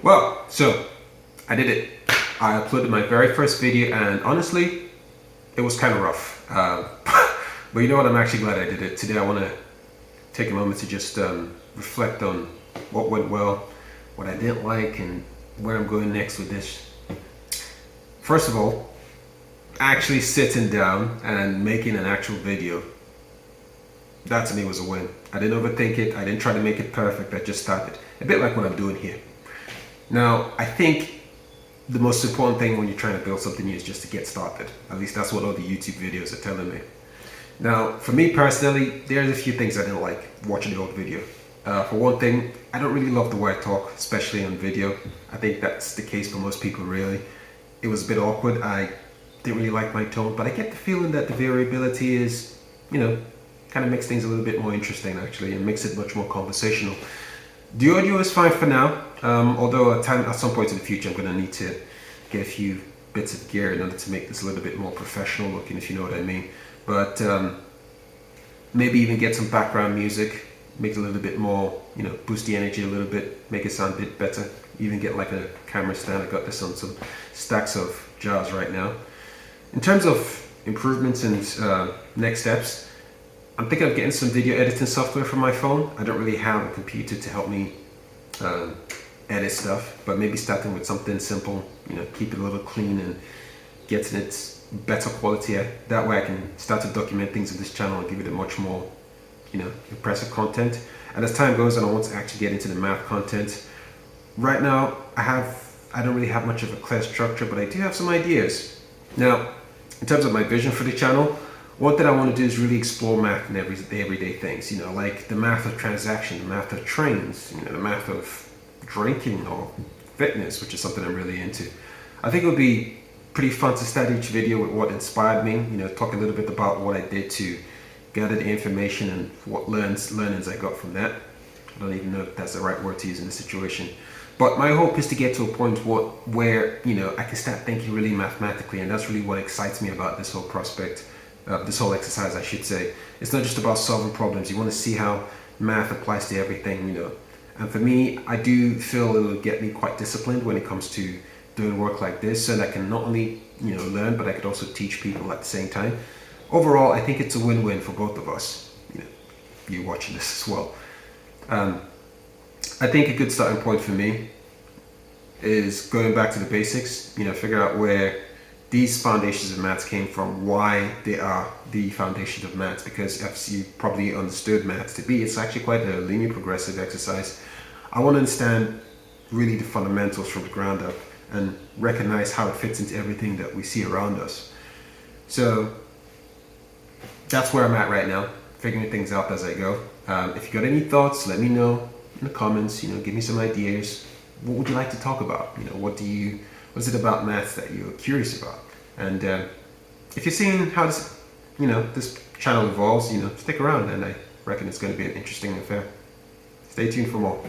Well, so I did it. I uploaded my very first video, and honestly, it was kind of rough. But you know what? I'm actually glad I did it. Today I want to take a moment to just reflect on what went well, what I didn't like, and where I'm going next with this. First of all, actually sitting down and making an actual video, that to me was a win. I didn't overthink it. I didn't try to make it perfect. I just started. A bit like what I'm doing here. Now, I think the most important thing when you're trying to build something new is just to get started. At least that's what all the YouTube videos are telling me. Now, for me personally, there's a few things I didn't like watching the old video. For one thing, I don't really love the way I talk, especially on video. I think that's the case for most people, really. It was a bit awkward. I didn't really like my tone, but I get the feeling that the variability is, kind of makes things a little bit more interesting, actually, and makes it much more conversational. The audio is fine for now, although at some point in the future I'm going to need to get a few bits of gear in order to make this a little bit more professional looking, if you know what I mean. But maybe even get some background music, make it a little bit more, boost the energy a little bit, make it sound a bit better. Even get like a camera stand. I got this on some stacks of jars right now. In terms of improvements and next steps, I'm thinking of getting some video editing software for my phone. I don't really have a computer to help me edit stuff, but maybe starting with something simple, keep it a little clean and getting it better quality. That way I can start to document things on this channel and give it a much more, impressive content. And as time goes on, I want to actually get into the math content. Right now, I don't really have much of a clear structure, but I do have some ideas. Now, in terms of my vision for the channel, one thing I want to do is really explore math and everyday things, like the math of transaction, the math of trains, the math of drinking or fitness, which is something I'm really into. I think it would be pretty fun to start each video with what inspired me, talk a little bit about what I did to gather the information and what learnings I got from that. I don't even know if that's the right word to use in this situation. But my hope is to get to a point where I can start thinking really mathematically, and that's really what excites me about this whole prospect. This whole exercise, I should say. It's not just about solving problems. You want to see how math applies to everything, And for me, I do feel it will get me quite disciplined when it comes to doing work like this, so that I can not only, learn, but I could also teach people at the same time. Overall, I think it's a win-win for both of us, you watching this as well. I think a good starting point for me is going back to the basics, figure out where these foundations of maths came from, why they are the foundations of maths, because as you probably understood maths to be, it's actually quite a linear progressive exercise. I want to understand really the fundamentals from the ground up and recognize how it fits into everything that we see around us. So that's where I'm at right now, figuring things out as I go. If you got any thoughts, let me know in the comments, give me some ideas. What would you like to talk about? What is it about maths that you're curious about? And if you're seeing how this channel evolves, stick around, and I reckon it's going to be an interesting affair. Stay tuned for more.